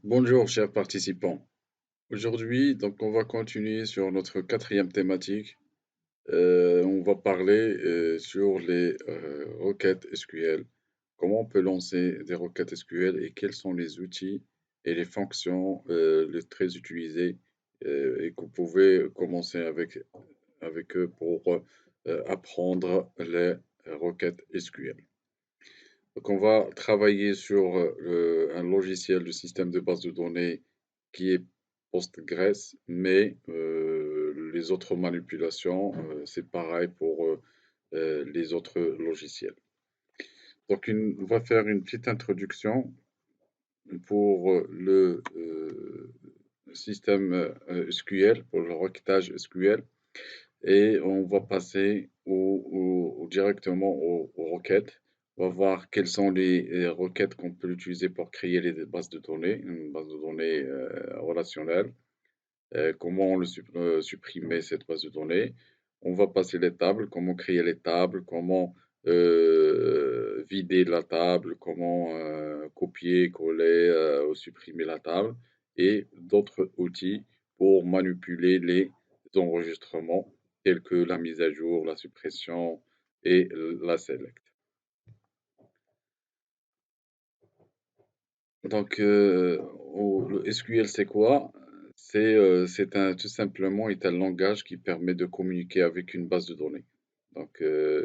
Bonjour chers participants. Aujourd'hui, on va continuer sur notre quatrième thématique. On va parler sur les requêtes SQL. Comment on peut lancer des requêtes SQL et quels sont les outils et les fonctions les très utilisées et que vous pouvez commencer avec eux pour apprendre les requêtes SQL. Donc, on va travailler sur un logiciel de système de base de données qui est Postgres, mais les autres manipulations, c'est pareil pour les autres logiciels. On va faire une petite introduction pour le système SQL, pour le requêtage SQL, et on va passer directement aux requêtes. On va voir quelles sont les requêtes qu'on peut utiliser pour créer les bases de données, une base de données relationnelle, comment supprimer cette base de données. On va passer les tables, comment créer les tables, comment vider la table, comment copier, coller ou supprimer la table, et d'autres outils pour manipuler les enregistrements tels que la mise à jour, la suppression et la select. Le SQL, c'est quoi? Tout simplement est un langage qui permet de communiquer avec une base de données.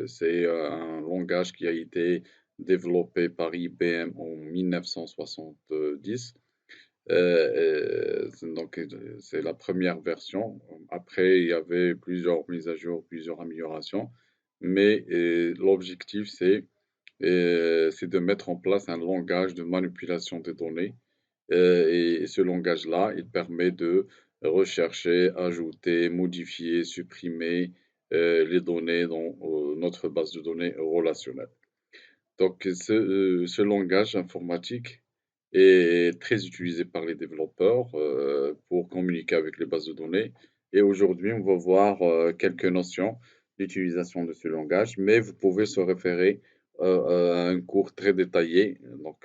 C'est un langage qui a été développé par IBM en 1970. C'est la première version. Après, il y avait plusieurs mises à jour, plusieurs améliorations. Mais l'objectif, c'est de mettre en place un langage de manipulation des données. Et ce langage-là, il permet de rechercher, ajouter, modifier, supprimer les données dans notre base de données relationnelle. Ce langage informatique est très utilisé par les développeurs pour communiquer avec les bases de données. Et aujourd'hui, on va voir quelques notions d'utilisation de ce langage, mais vous pouvez se référer à un cours très détaillé. Vous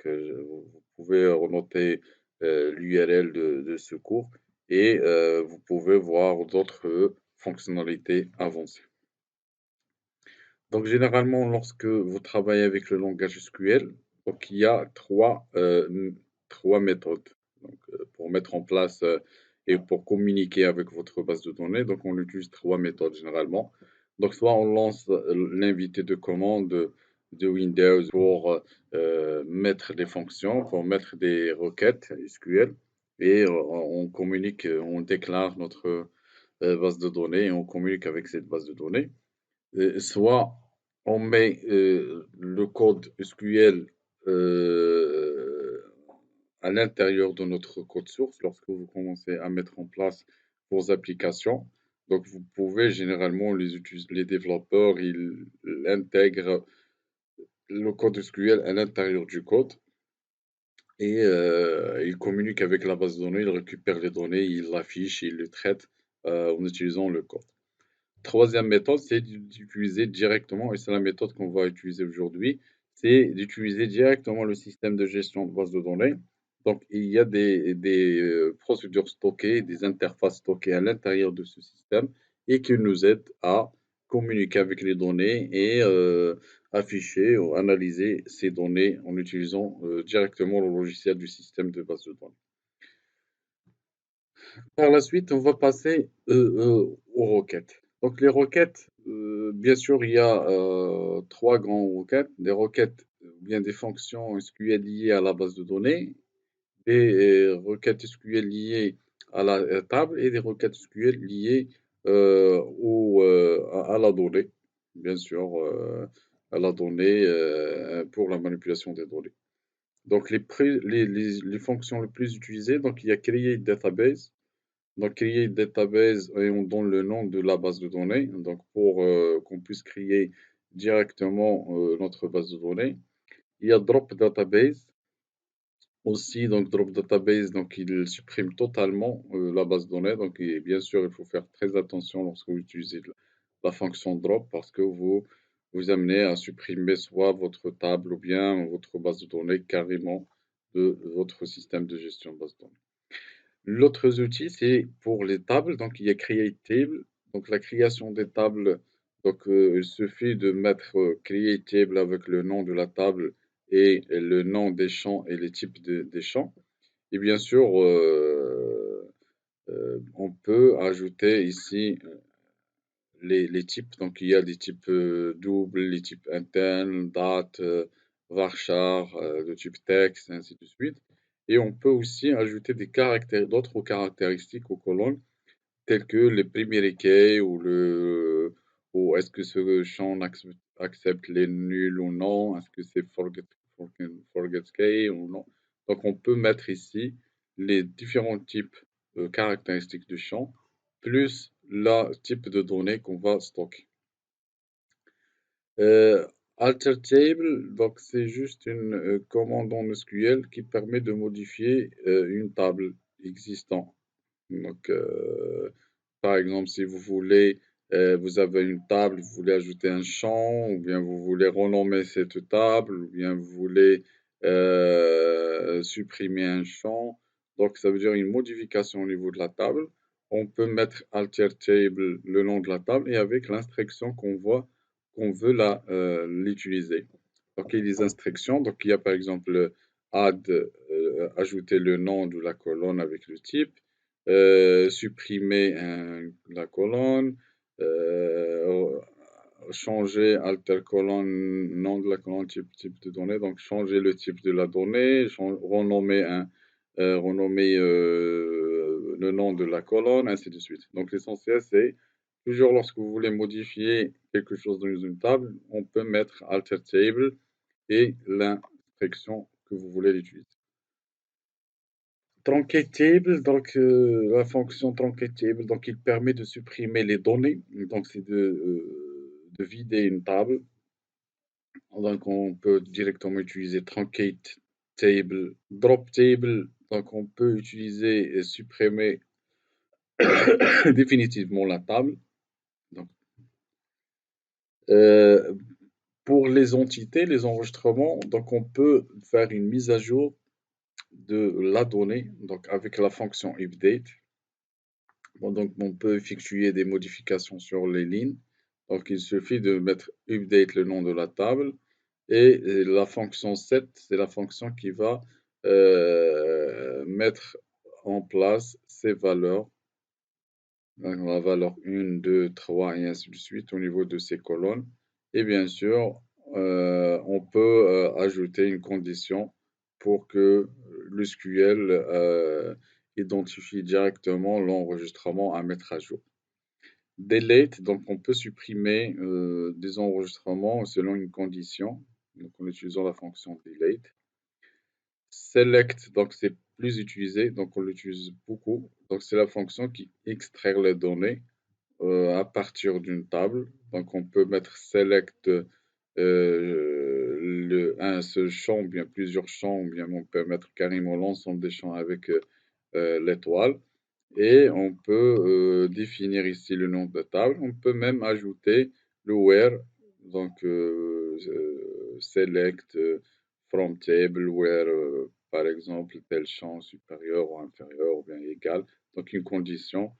pouvez renoter l'URL de ce cours et vous pouvez voir d'autres fonctionnalités avancées. Donc, généralement, lorsque vous travaillez avec le langage SQL, il y a trois méthodes pour mettre en place et pour communiquer avec votre base de données. Donc, on utilise trois méthodes généralement. Donc, soit on lance l'invité de commande de Windows pour mettre des fonctions, pour mettre des requêtes SQL, et on communique, on déclare notre base de données et on communique avec cette base de données. Soit on met le code SQL à l'intérieur de notre code source lorsque vous commencez à mettre en place vos applications. Donc, vous pouvez généralement les développeurs, ils intègrent le code SQL à l'intérieur du code et ils communiquent avec la base de données, ils récupèrent les données, ils l'affichent, ils les traitent en utilisant le code. Troisième méthode, c'est d'utiliser directement, et c'est la méthode qu'on va utiliser aujourd'hui, c'est d'utiliser directement le système de gestion de base de données. Donc, il y a des procédures stockées, des interfaces stockées à l'intérieur de ce système et qui nous aident à communiquer avec les données et afficher ou analyser ces données en utilisant directement le logiciel du système de base de données. Par la suite, on va passer aux requêtes. Donc, les requêtes, bien sûr, il y a trois grandes requêtes. Des requêtes, bien des fonctions SQL liées à la base de données, des requêtes SQL liées à la table et des requêtes SQL liées à la donnée, bien sûr, à la donnée pour la manipulation des données. Donc, les fonctions les plus utilisées, donc il y a Create Database. Donc, créer une database et on donne le nom de la base de données, donc pour qu'on puisse créer directement notre base de données. Il y a Drop Database aussi, donc Drop Database, donc il supprime totalement la base de données. Donc, et bien sûr, il faut faire très attention lorsque vous utilisez la fonction Drop parce que vous amenez à supprimer soit votre table ou bien votre base de données carrément de votre système de gestion de base de données. L'autre outil, c'est pour les tables. Donc, il y a Create Table. Donc, la création des tables, donc, il suffit de mettre Create Table avec le nom de la table et le nom des champs et les types des champs. Et bien sûr, on peut ajouter ici les types. Donc, il y a des types doubles, les types interne, date, varchar, de type texte, et ainsi de suite. Et on peut aussi ajouter des caractères, d'autres caractéristiques aux colonnes, telles que les primary key ou est-ce que ce champ accepte les nuls ou non, est-ce que c'est forget key ou non. Donc, on peut mettre ici les différents types caractéristiques du champ, plus le type de données qu'on va stocker. Euh, Alter table, donc c'est juste une commande en SQL qui permet de modifier une table existante. Donc, par exemple, si vous voulez, vous avez une table, vous voulez ajouter un champ, ou bien vous voulez renommer cette table, ou bien vous voulez supprimer un champ. Donc, ça veut dire une modification au niveau de la table. On peut mettre alter table le nom de la table et avec l'instruction qu'on veut l'utiliser. Donc, il y a des instructions. Donc, il y a par exemple add, ajouter le nom de la colonne avec le type, supprimer la colonne, euh, changer alter colonne, nom de la colonne, type de données, donc changer le type de la donnée, renommer le nom de la colonne, ainsi de suite. Donc l'essentiel, c'est toujours lorsque vous voulez modifier quelque chose dans une table, on peut mettre alter table et l'instruction que vous voulez l'utiliser. Truncatable, donc la fonction truncatable, donc il permet de supprimer les données, donc c'est de vider une table. Donc on peut directement utiliser truncate table, drop table, donc on peut utiliser et supprimer définitivement la table. Donc, euh, pour les entités, les enregistrements, donc on peut faire une mise à jour de la donnée, donc avec la fonction update. Bon, donc, on peut effectuer des modifications sur les lignes. Donc, il suffit de mettre update le nom de la table et la fonction set, c'est la fonction qui va mettre en place ces valeurs, donc la valeur 1, 2, 3 et ainsi de suite au niveau de ces colonnes. Et bien sûr, on peut ajouter une condition pour que le SQL identifie directement l'enregistrement à mettre à jour. Delete, donc on peut supprimer des enregistrements selon une condition, donc en utilisant la fonction delete. Select, donc c'est plus utilisé, donc on l'utilise beaucoup. Donc c'est la fonction qui extrait les données à partir d'une table. Donc on peut mettre select un seul champ, ou bien plusieurs champs, ou bien on peut mettre carrément l'ensemble des champs avec l'étoile. Et on peut définir ici le nom de la table. On peut même ajouter le where, donc select from table where, par exemple, tel champ supérieur ou inférieur ou bien égal. Donc une condition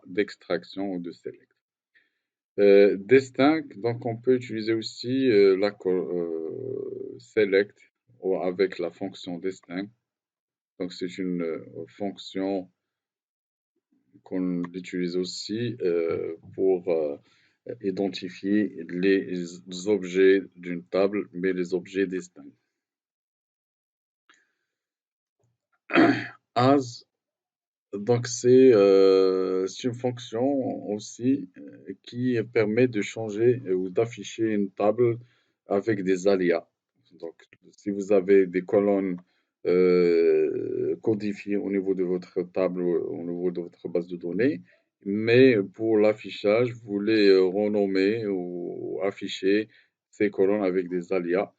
d'extraction ou de select. Distinct, donc on peut utiliser aussi select avec la fonction distinct. Donc c'est une fonction qu'on utilise aussi pour identifier les objets d'une table, mais les objets distincts. As, donc c'est une fonction aussi qui permet de changer ou d'afficher une table avec des alias. Donc, si vous avez des colonnes codifiées au niveau de votre table, au niveau de votre base de données, mais pour l'affichage, vous voulez renommer ou afficher ces colonnes avec des alias,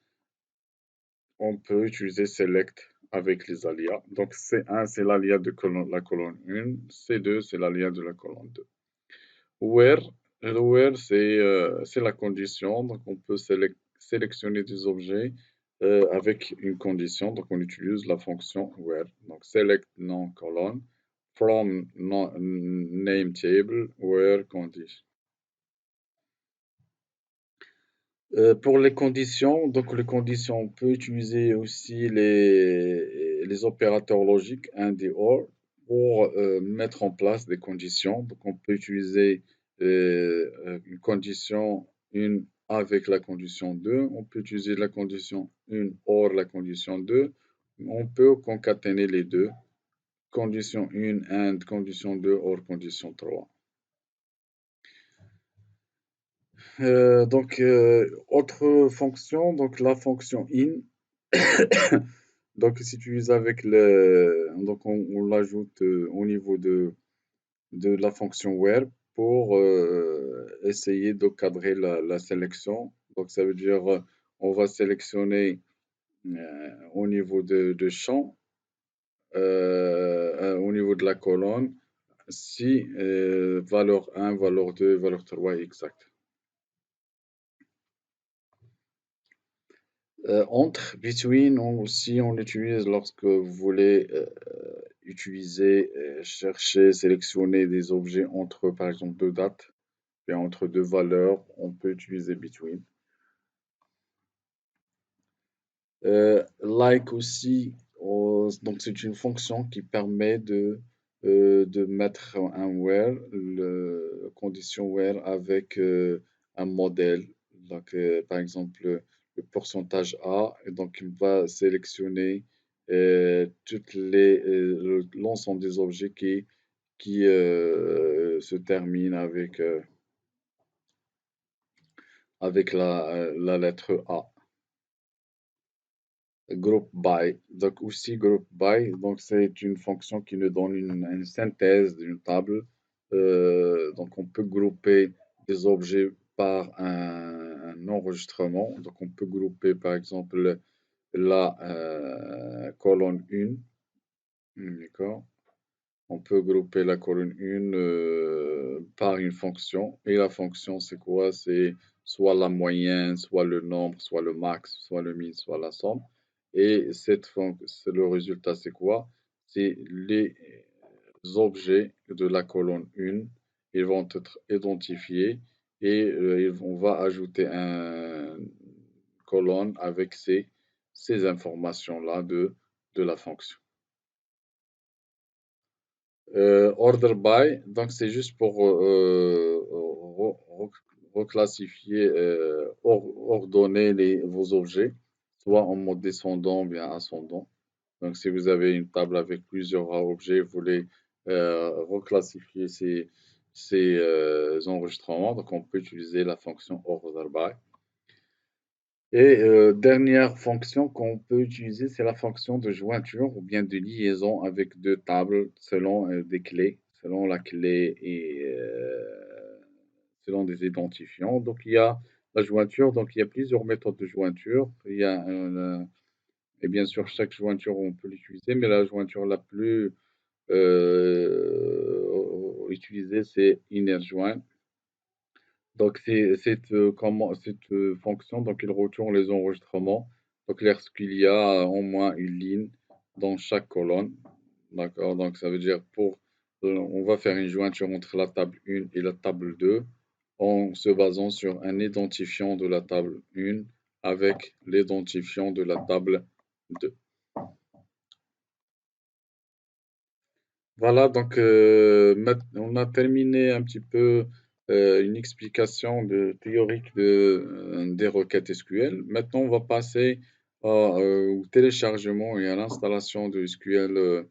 on peut utiliser select avec les alias. Donc C1, c'est l'alias de la colonne 1, C2, c'est l'alias de la colonne 2. Where, le where, c'est la condition. Donc on peut sélectionner des objets avec une condition. Donc, on utilise la fonction where. Donc, select non colon from name table where condition. Pour les conditions, donc les conditions, on peut utiliser aussi les opérateurs logiques and et or pour mettre en place des conditions. Donc on peut utiliser une condition 1 avec la condition 2. On peut utiliser la condition 1 or la condition 2. On peut concaténer les deux. Condition 1 and condition 2 or condition 3. Autre fonction, donc la fonction in, donc c'est utilisé avec donc on l'ajoute au niveau de la fonction where pour essayer de cadrer la sélection. Donc ça veut dire on va sélectionner au niveau de champ, au niveau de la colonne, si valeur 1, valeur 2, valeur 3 exact. Entre, between, aussi on l'utilise lorsque vous voulez utiliser, chercher, sélectionner des objets entre par exemple deux dates et entre deux valeurs, on peut utiliser between. Like aussi, donc c'est une fonction qui permet de mettre un where, le condition where avec un modèle. Donc, par exemple, le pourcentage A, et donc il va sélectionner l'ensemble des objets qui se terminent avec la lettre A. Group by. Donc aussi group by, donc c'est une fonction qui nous donne une synthèse d'une table. Donc on peut grouper des objets par un enregistrement. Donc on peut grouper par exemple la colonne 1. D'accord? On peut grouper la colonne 1 par une fonction. Et la fonction, c'est quoi? C'est soit la moyenne, soit le nombre, soit le max, soit le min, soit la somme. Et le résultat, c'est quoi? C'est les objets de la colonne 1. Ils vont être identifiés et on va ajouter une colonne avec ces informations-là de la fonction. Order by, donc c'est juste pour reclassifier, ordonner vos objets, soit en mode descendant ou bien ascendant. Donc si vous avez une table avec plusieurs objets, vous voulez reclassifier ces enregistrements, donc on peut utiliser la fonction order by. Et dernière fonction qu'on peut utiliser, c'est la fonction de jointure ou bien de liaison avec deux tables selon des clés, selon la clé et selon des identifiants. Donc il y a la jointure, donc il y a plusieurs méthodes de jointure. Il y a et bien sûr chaque jointure on peut l'utiliser, mais la jointure la plus utilisée c'est inner join. Donc, cette fonction, donc, il retourne les enregistrements. Donc, lorsqu'il y a au moins une ligne dans chaque colonne. D'accord? Donc, ça veut dire on va faire une jointure entre la table 1 et la table 2 en se basant sur un identifiant de la table 1 avec l'identifiant de la table 2. Voilà, donc on a terminé un petit peu une explication théorique des requêtes SQL. Maintenant, on va passer au téléchargement et à l'installation de SQL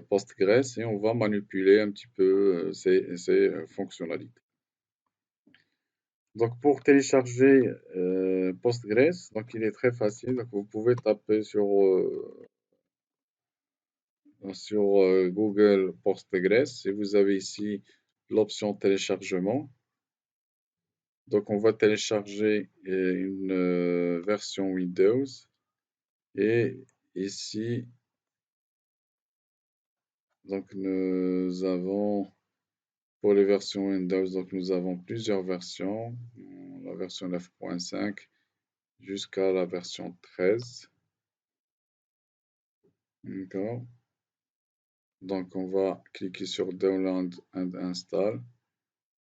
Postgres et on va manipuler un petit peu ces fonctionnalités. Donc, pour télécharger Postgres, donc il est très facile. Donc, vous pouvez taper sur Google Postgres et vous avez ici l'option téléchargement. Donc on va télécharger une version Windows et ici donc nous avons pour les versions Windows donc nous avons plusieurs versions, la version 9.5 jusqu'à la version 13. D'accord. Donc, on va cliquer sur Download and Install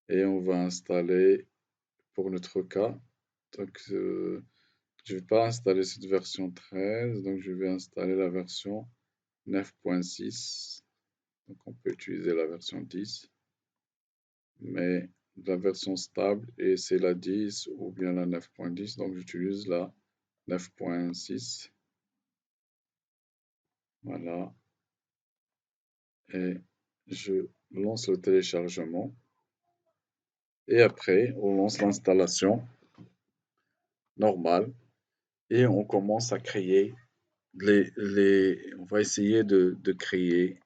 et on va installer pour notre cas. Donc, je ne vais pas installer cette version 13, donc je vais installer la version 9.6. Donc, on peut utiliser la version 10, mais la version stable, et c'est la 10 ou bien la 9.10, donc j'utilise la 9.6. Voilà, et je lance le téléchargement. Et après, on lance l'installation normale et on commence à créer on va essayer de créer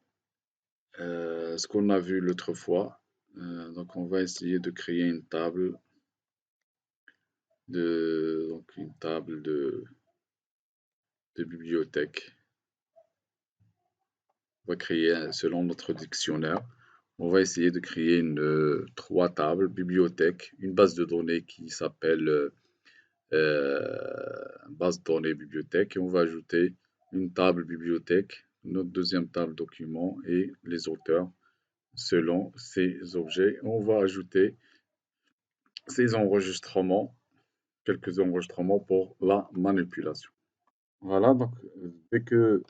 ce qu'on a vu l'autre fois. Donc, on va essayer de créer une table de bibliothèque. On va créer, selon notre dictionnaire, on va essayer de créer trois tables bibliothèque, une base de données qui s'appelle base de données bibliothèque, et on va ajouter une table bibliothèque, notre deuxième table document et les auteurs selon ces objets. On va ajouter ces enregistrements, quelques enregistrements pour la manipulation. Voilà, donc dès que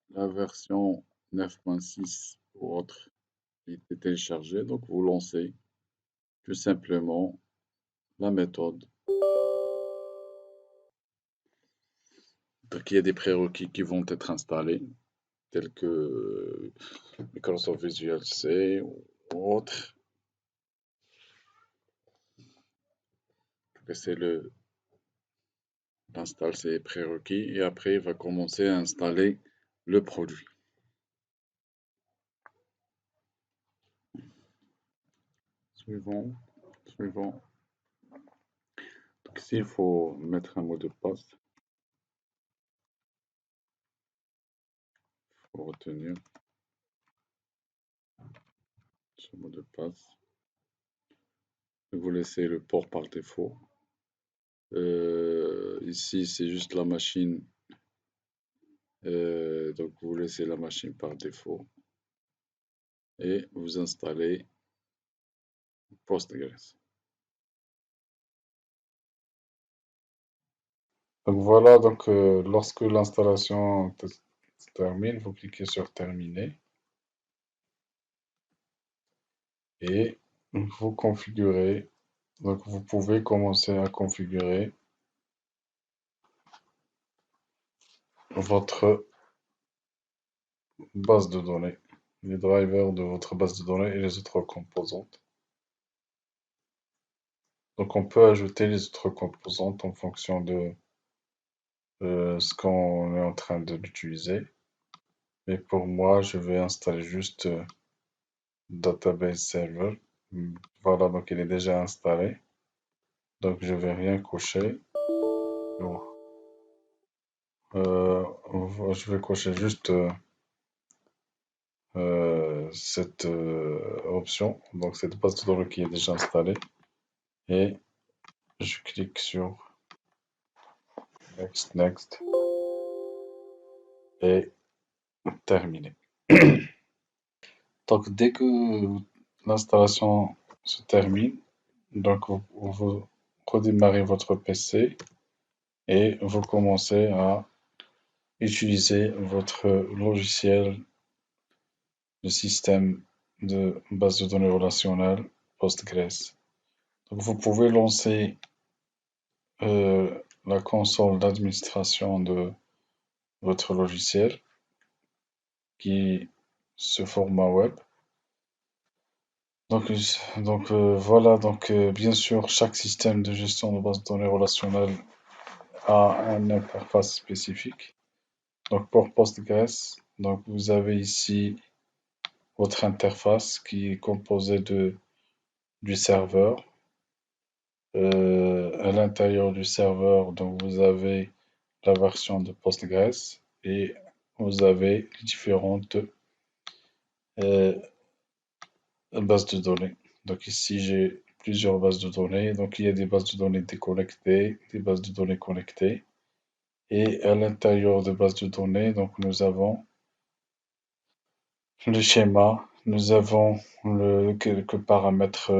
la version 9.6 ou autre est téléchargée, donc vous lancez tout simplement la méthode. Donc il y a des prérequis qui vont être installés, tels que Microsoft Visual C ou autre. C'est l'installe ses prérequis et après il va commencer à installer le produit. Suivant, suivant. Donc ici, il faut mettre un mot de passe. Il faut retenir ce mot de passe. Vous laissez le port par défaut. Ici, c'est juste la machine. Donc, vous laissez la machine par défaut. Et vous installez Postgres. Donc voilà, donc lorsque l'installation se termine, vous cliquez sur Terminer et vous configurez. Donc vous pouvez commencer à configurer votre base de données, les drivers de votre base de données et les autres composantes. Donc on peut ajouter les autres composantes en fonction de ce qu'on est en train de l'utiliser. Et pour moi, je vais installer juste Database Server. Voilà, donc il est déjà installé. Donc je vais rien cocher. Bon. Je vais cocher juste cette option, donc cette base de données qui est déjà installée. Et je clique sur Next, Next et terminé. Donc dès que l'installation se termine, donc vous redémarrez votre PC et vous commencez à utiliser votre logiciel de système de base de données relationnelle Postgres. Donc vous pouvez lancer la console d'administration de votre logiciel qui se format web. Voilà, donc bien sûr, chaque système de gestion de base de données relationnelle a une interface spécifique. Donc pour Postgres, donc vous avez ici votre interface qui est composée du serveur. À l'intérieur du serveur, donc vous avez la version de Postgres et vous avez les différentes bases de données. Donc ici j'ai plusieurs bases de données. Donc, il y a des bases de données déconnectées, des bases de données connectées. Et à l'intérieur des bases de données, donc, nous avons le schéma, nous avons quelques paramètres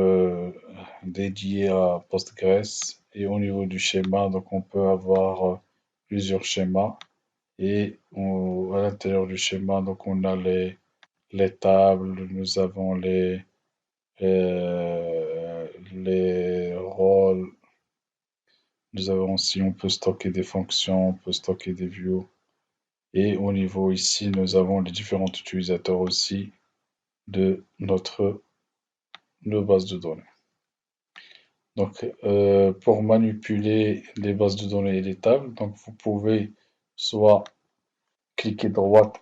dédiés à Postgres. Et au niveau du schéma, donc, on peut avoir plusieurs schémas. Et à l'intérieur du schéma, donc, on a les tables, nous avons les rôles, nous avons aussi, on peut stocker des fonctions, on peut stocker des views. Et au niveau ici, nous avons les différents utilisateurs aussi de nos bases de données. Donc, pour manipuler les bases de données et les tables, donc vous pouvez soit cliquer droite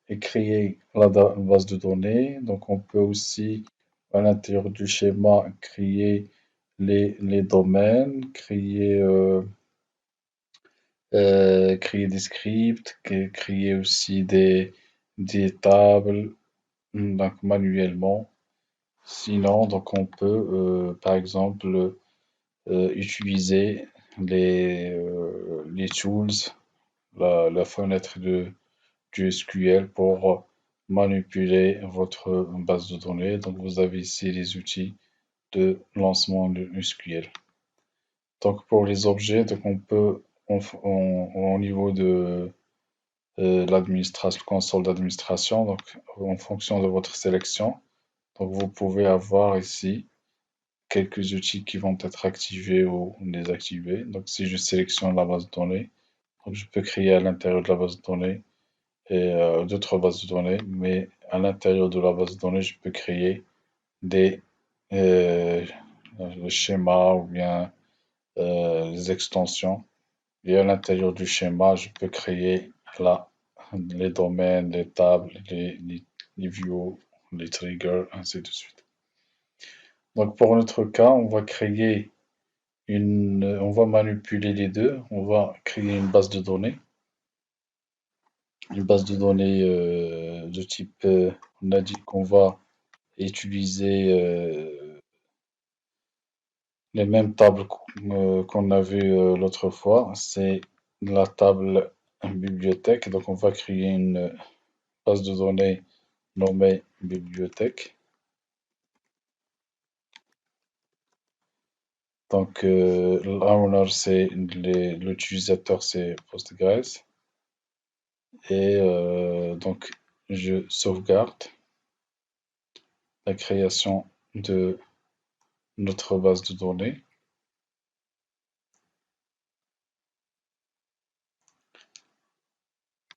et créer la base de données. Donc, on peut aussi, à l'intérieur du schéma, créer les domaines, créer des scripts, créer aussi des tables, donc manuellement. Sinon, donc on peut, par exemple, utiliser les tools, la fenêtre du SQL pour manipuler votre base de données. Donc, vous avez ici les outils de lancement de SQL. Donc, pour les objets, donc on peut, au niveau de l'administration, console d'administration, donc en fonction de votre sélection, donc vous pouvez avoir ici quelques outils qui vont être activés ou désactivés. Donc, si je sélectionne la base de données, donc je peux créer à l'intérieur de la base de données et d'autres bases de données, mais à l'intérieur de la base de données, je peux créer des euh, schémas ou bien des extensions. Et à l'intérieur du schéma, je peux créer là les domaines, les tables, les views, les triggers, ainsi de suite. Donc pour notre cas, on va manipuler les deux. On va créer une base de données. Une base de données de type, on a dit qu'on va utiliser les mêmes tables qu'on a vues l'autre fois. C'est la table bibliothèque. Donc on va créer une base de données nommée bibliothèque. Donc l'owner, l'utilisateur, c'est Postgres. Et donc je sauvegarde la création de notre base de données.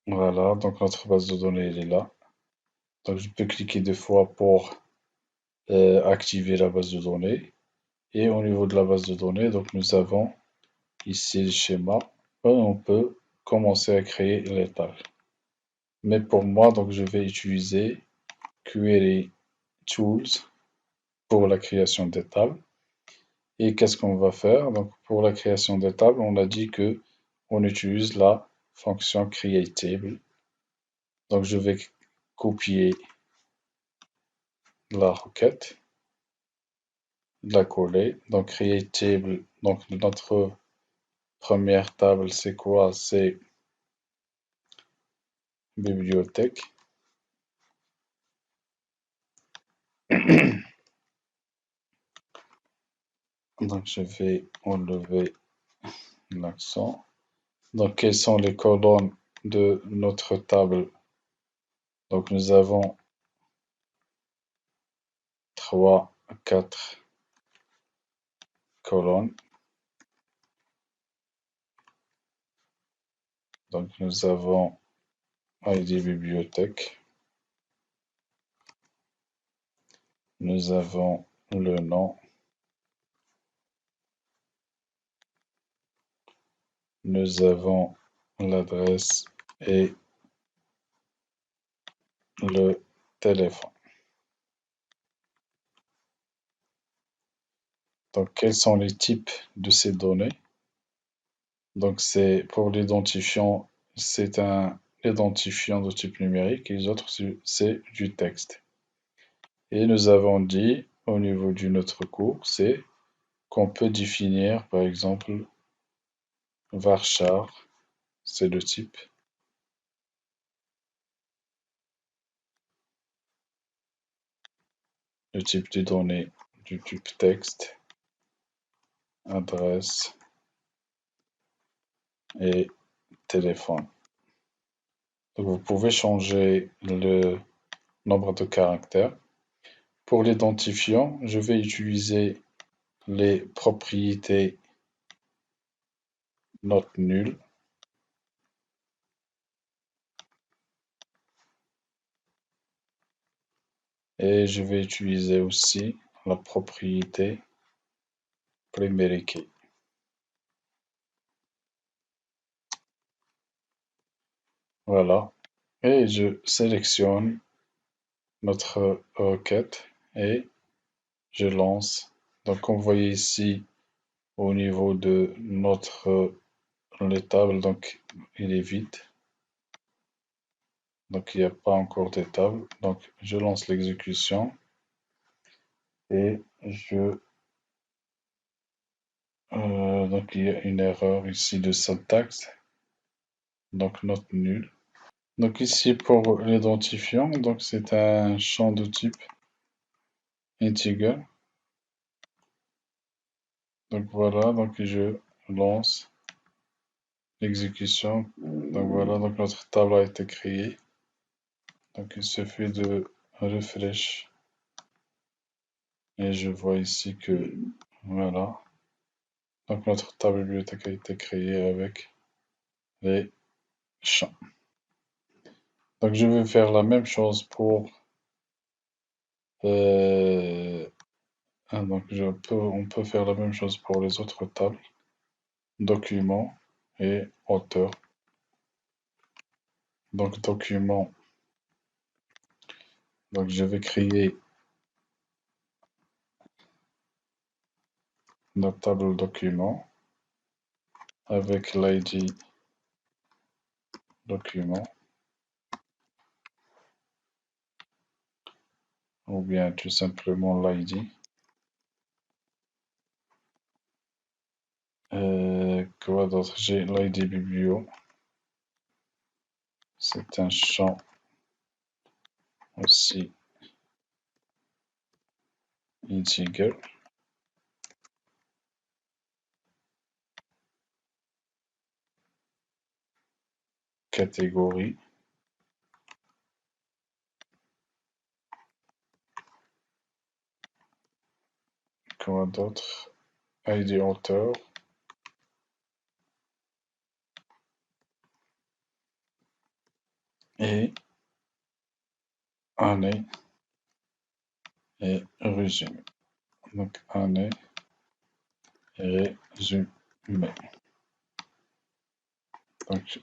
Voilà, donc notre base de données, elle est là. Donc je peux cliquer deux fois pour activer la base de données. Et au niveau de la base de données, donc nous avons ici le schéma. On peut commencer à créer les tables. Mais pour moi, donc je vais utiliser Query Tools pour la création des tables. Et qu'est-ce qu'on va faire? Donc pour la création des tables, on a dit que on utilise la fonction createTable. Donc je vais copier la requête, la coller. Donc createTable, donc notre première table, c'est quoi? C'est bibliothèque. Donc je vais enlever l'accent. Donc quelles sont les colonnes de notre table? Donc nous avons 3, 4 colonnes. Donc nous avons ID bibliothèque. Nous avons le nom. Nous avons l'adresse et le téléphone. Donc, quels sont les types de ces données? Donc, c'est pour l'identifiant, c'est un identifiant de type numérique et les autres, c'est du texte. Et nous avons dit au niveau d'une autre cours, c'est qu'on peut définir, par exemple, varchar, c'est le type de données du type texte, adresse et téléphone. Donc, vous pouvez changer le nombre de caractères. Pour l'identifiant, je vais utiliser les propriétés note nulle et je vais utiliser aussi la propriété primary key. Voilà. Et je sélectionne notre requête et je lance. Donc, comme vous voyez ici, au niveau de notre l'étable, donc il est vide. Donc, il n'y a pas encore d'étable. Donc, je lance l'exécution et donc, il y a une erreur ici de syntaxe. Donc, note nulle. Donc, ici, pour l'identifiant, donc c'est un champ de type integer. Donc, voilà, donc je lance l'exécution. Donc, voilà, donc notre table a été créée. Donc, il suffit de refresh. Et je vois ici que, voilà. Donc, notre table bibliothèque a été créée avec les champs. Donc, je vais faire la même chose pour... donc, on peut faire la même chose pour les autres tables. Document et auteur. Donc, document. Donc, je vais créer notre table document avec l'ID document ou bien tout simplement l'ID. Quoi d'autre? J'ai l'ID biblio. C'est un champ aussi integer. Catégorie. Quoi d'autre? ID auteur. Et année et résumé. Donc, année et résumé. Donc,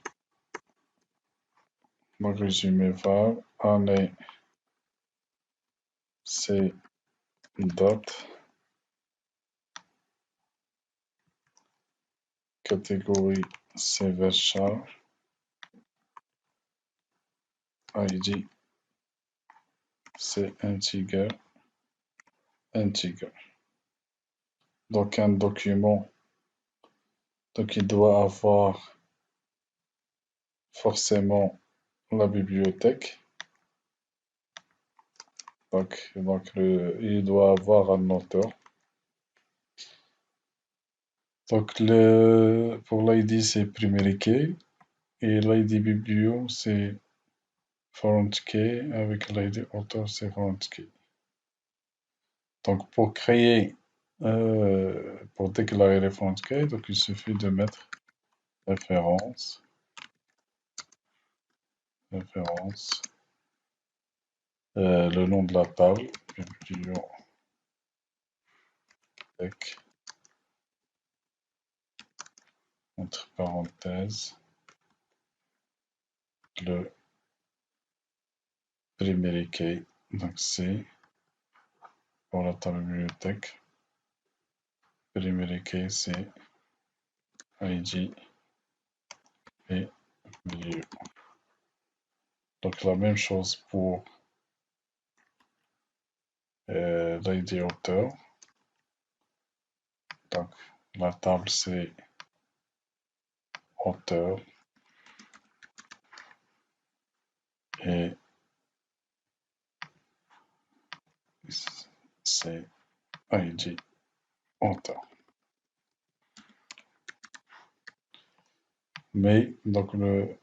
mon résumé va, année, c'est date, catégorie, c'est varchar, ID, c'est integer. Donc, un document, donc il doit avoir forcément la bibliothèque. Donc il doit avoir un auteur. Donc, pour l'ID, c'est primary key. Et l'ID biblio, c'est foreign key. Avec l'ID auteur, c'est foreign key. Donc, pour déclarer les foreign key, donc il suffit de mettre référence, le nom de la table, bibliothèque, entre parenthèses, le primary key, donc c'est pour la table bibliothèque, primary key c'est ID et milieu. Donc la même chose pour l'ID auteur. Donc, la table, c'est auteur et c'est ID auteur. Mais, donc, nous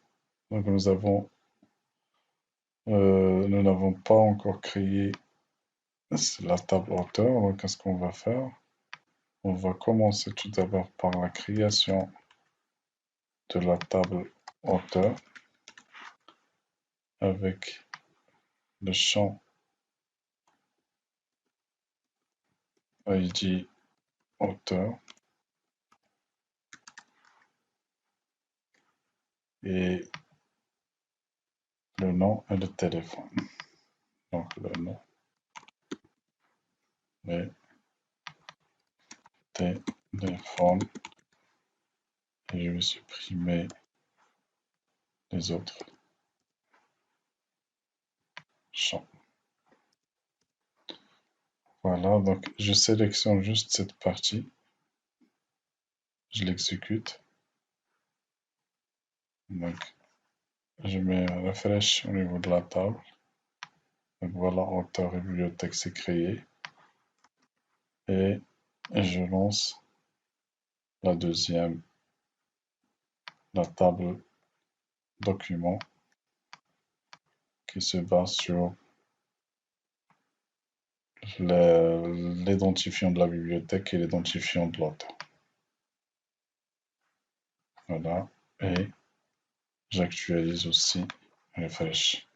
n'avons pas encore créé la table auteur. Donc, qu'est-ce qu'on va faire? On va commencer tout d'abord par la création de la table auteur avec le champ ID auteur et le nom et le téléphone. Donc, le nom et téléphone. Et je vais supprimer les autres champs. Voilà, donc je sélectionne juste cette partie, je l'exécute. Donc, je mets refresh au niveau de la table. Donc voilà, auteur et bibliothèque, c'est créé. Et je lance la deuxième, la table document, qui se base sur l'identifiant de la bibliothèque et l'identifiant de l'auteur. Voilà, et j'actualise aussi refresh.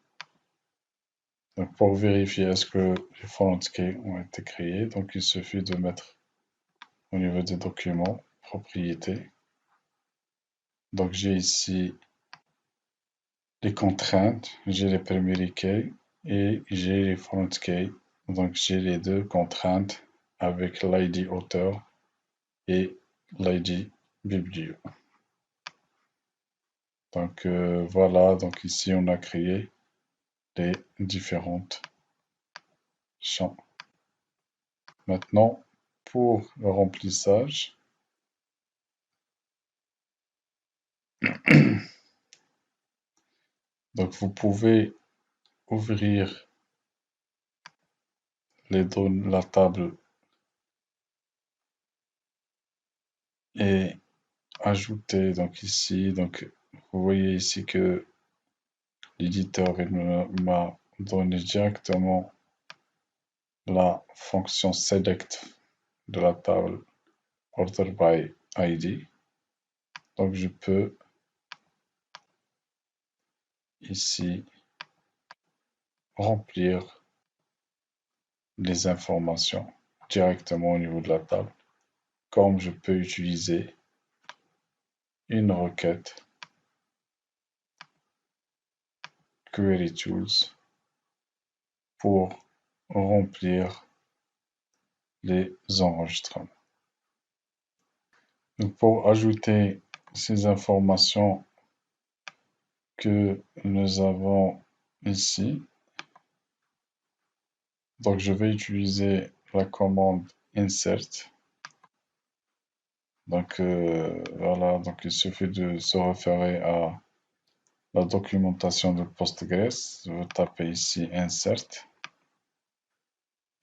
Donc pour vérifier est-ce que les foreign keys ont été créés, donc il suffit de mettre au niveau des documents, propriétés. Donc j'ai ici les contraintes, j'ai les primary keys et j'ai les foreign keys. Donc j'ai les deux contraintes avec l'ID auteur et l'ID biblio. Donc voilà, donc ici on a créé les différentes champs. Maintenant, pour le remplissage, donc vous pouvez ouvrir la table et ajouter donc ici, donc vous voyez ici que l'éditeur m'a donné directement la fonction select de la table order by ID. Donc je peux ici remplir les informations directement au niveau de la table, comme je peux utiliser une requête Query Tools pour remplir les enregistrements. Donc pour ajouter ces informations que nous avons ici, donc je vais utiliser la commande insert. Donc voilà, donc il suffit de se référer à la documentation de Postgres. Vous tapez ici insert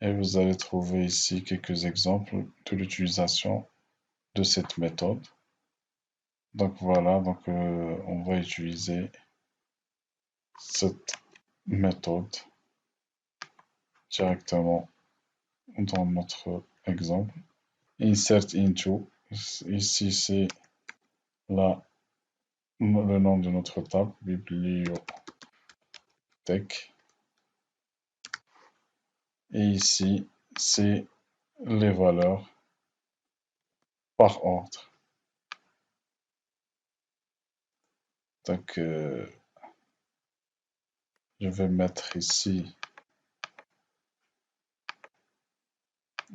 et vous allez trouver ici quelques exemples de l'utilisation de cette méthode. Donc voilà, donc on va utiliser cette méthode directement dans notre exemple. Insert into, ici c'est le nom de notre table, bibliothèque. Et ici c'est les valeurs par ordre. Donc je vais mettre ici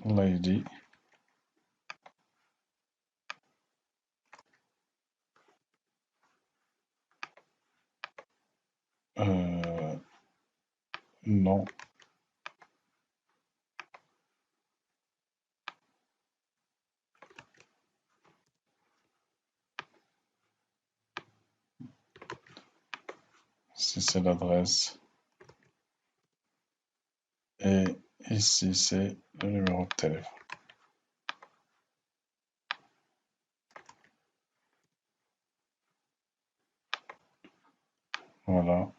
l'ID. Non, ici c'est l'adresse, et ici c'est le numéro de téléphone. Voilà.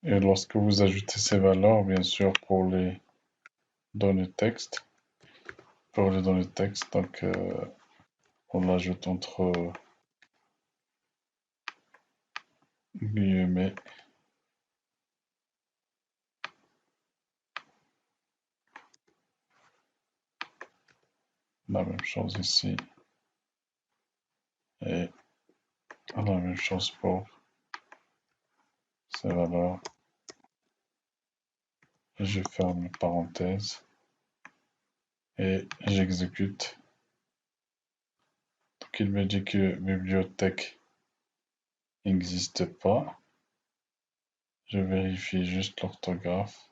Et lorsque vous ajoutez ces valeurs, bien sûr, pour les données texte, donc on l'ajoute entre guillemets. La même chose ici. Et la même chose pour ces valeurs. Je ferme une parenthèse et j'exécute. Donc il me dit que bibliothèque n'existe pas. Je vérifie juste l'orthographe.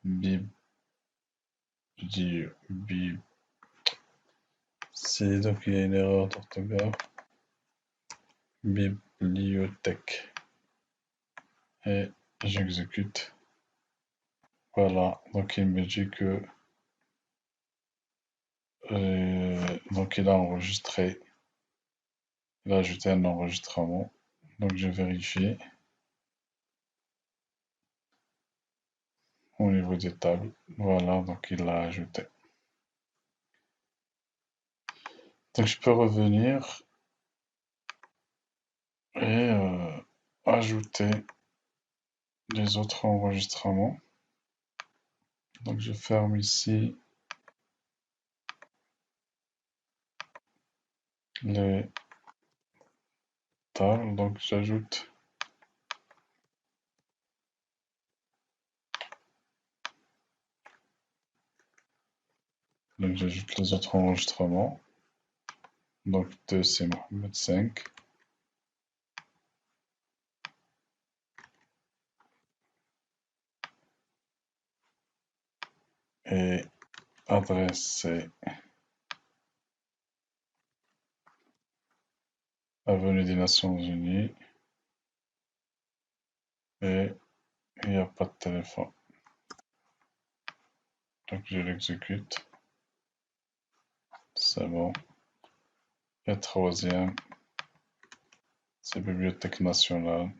Bib, bib. C'est donc il y a une erreur d'orthographe. Bibliothèque. Et j'exécute. Voilà, donc il me dit que donc il a enregistré, il a ajouté un enregistrement. Donc je vérifie au niveau des tables. Voilà, donc il l'a ajouté. Donc je peux revenir et ajouter les autres enregistrements. Donc je ferme ici les tables. Donc j'ajoute les autres enregistrements. Donc 2 c'est Mohamed 5. Et adresse c'est Avenue des Nations Unies. Et il n'y a pas de téléphone. Donc je l'exécute. C'est bon. Et troisième, c'est Bibliothèque nationale.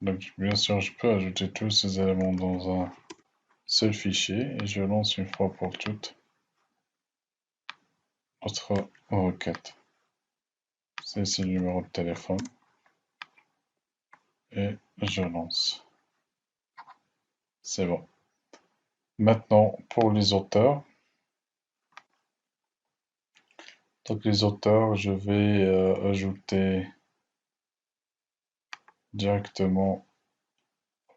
Donc bien sûr, je peux ajouter tous ces éléments dans un seul fichier et je lance une fois pour toutes notre requête. C'est ici le numéro de téléphone et je lance. C'est bon. Maintenant, pour les auteurs. Donc les auteurs, je vais ajouter directement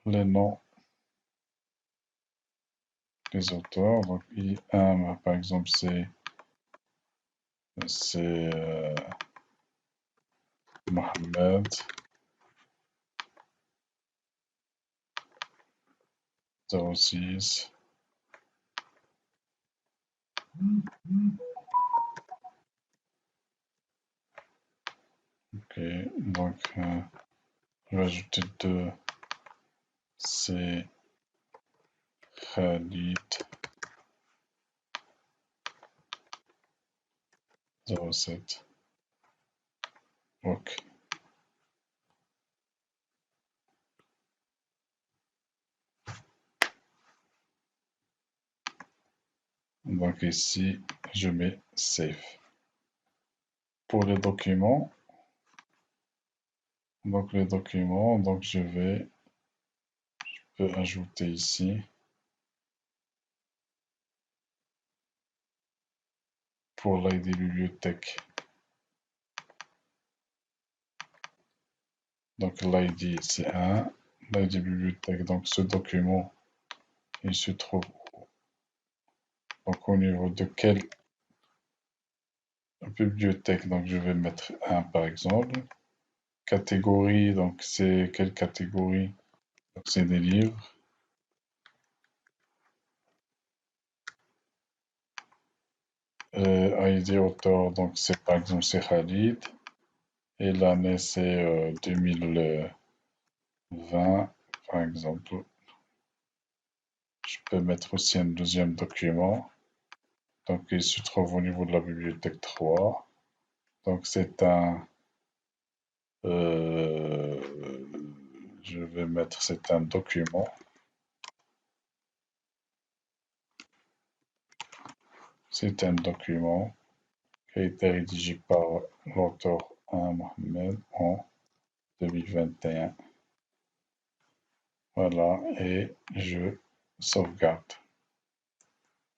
les noms des auteurs. Donc I1, par exemple, c'est Mohamed 06. Ok, donc je vais ajouter 2, c'est Khalid 07. Ok. Donc ici, je mets Save. Pour les documents, donc je peux ajouter ici pour l'ID bibliothèque. Donc l'ID c'est 1, l'ID bibliothèque, donc ce document, il se trouve donc au niveau de quelle bibliothèque, donc je vais mettre 1 par exemple. Catégorie, donc c'est quelle catégorie? Donc c'est des livres. ID auteur, donc c'est par exemple c'est Khalid. Et l'année c'est 2020, par exemple. Je peux mettre aussi un deuxième document. Donc il se trouve au niveau de la bibliothèque 3. Donc c'est un... euh, je vais mettre c'est un document. C'est un document qui a été rédigé par l'auteur Mohamed en 2021. Voilà, et je sauvegarde.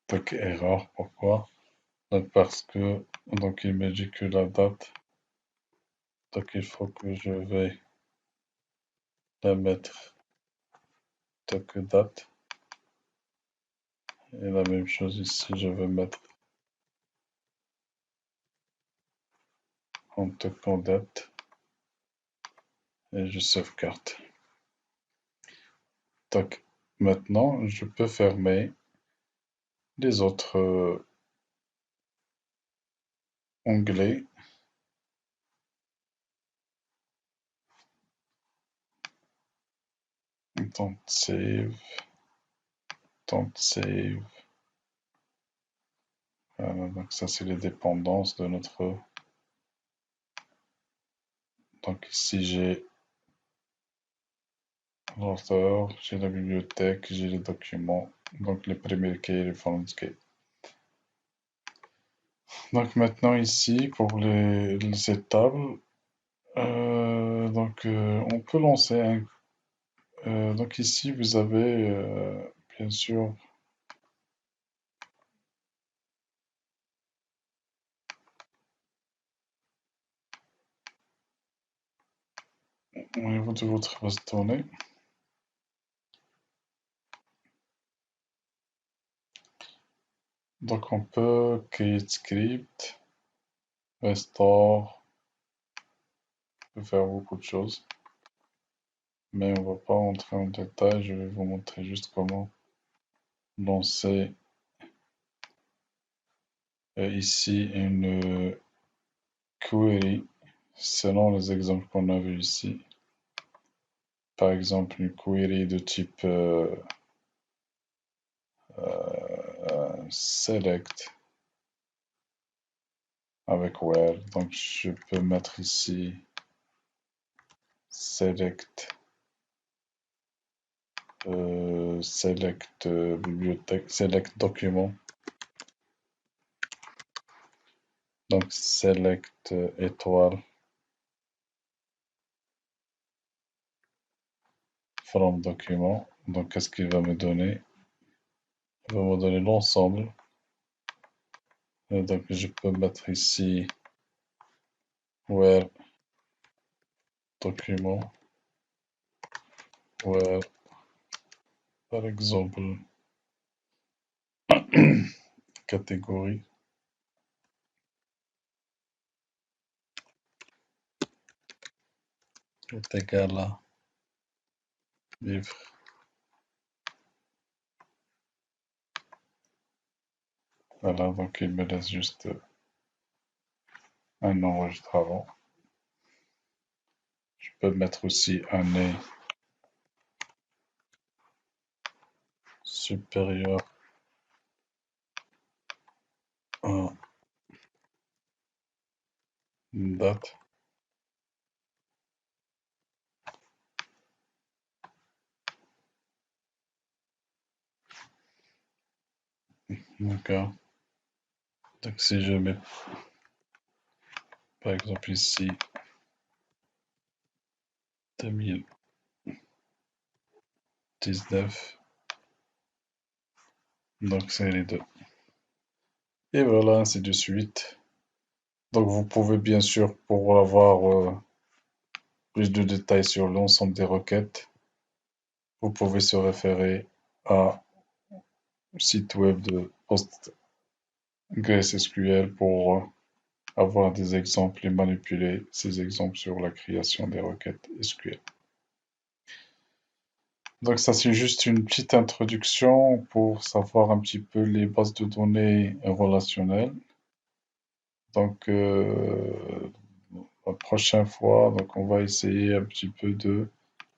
Donc erreur, pourquoi? Donc parce que donc il me dit que la date, donc il faut que je vais la mettre donc date. Et la même chose ici, je vais mettre en token date et je sauvegarde. Donc maintenant, je peux fermer les autres onglets. Don't save, don't save. Voilà, donc ça c'est les dépendances de notre. Donc ici j'ai l'auteur, j'ai la bibliothèque, j'ai les documents. Donc les premiers key et les foreign key. Donc maintenant ici pour ces tables, on peut lancer un. Donc ici vous avez bien sûr au niveau de votre base de données. Donc on peut create script, restore, on peut faire beaucoup de choses. Mais on va pas entrer en détail, je vais vous montrer juste comment lancer ici une query selon les exemples qu'on a vus ici. Par exemple, une query de type select avec where. Donc je peux mettre ici select select bibliothèque, select document. Donc select étoile from document. Donc qu'est-ce qu'il va me donner? Il va me donner l'ensemble. Donc je peux mettre ici where document, where par exemple catégorie est égal à livre. Voilà, donc il me laisse juste un enregistrement. Je peux mettre aussi année supérieure à date. D'accord. Donc si je mets par exemple ici 2019, donc c'est les deux. Et voilà, ainsi de suite. Donc vous pouvez bien sûr, pour avoir plus de détails sur l'ensemble des requêtes, vous pouvez se référer à site web de PostgreSQL pour avoir des exemples et manipuler ces exemples sur la création des requêtes SQL. Donc ça, c'est juste une petite introduction pour savoir un petit peu les bases de données relationnelles. Donc la prochaine fois, donc on va essayer un petit peu de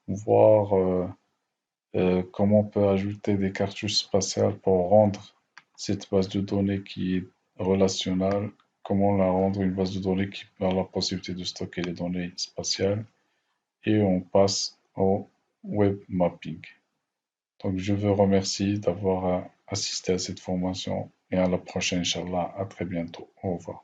voir comment on peut ajouter des cartouches spatiales pour rendre cette base de données qui est relationnelle, comment la rendre une base de données qui a la possibilité de stocker les données spatiales, et on passe au web mapping. Donc je vous remercie d'avoir assisté à cette formation et à la prochaine, Inch'Allah. À très bientôt. Au revoir.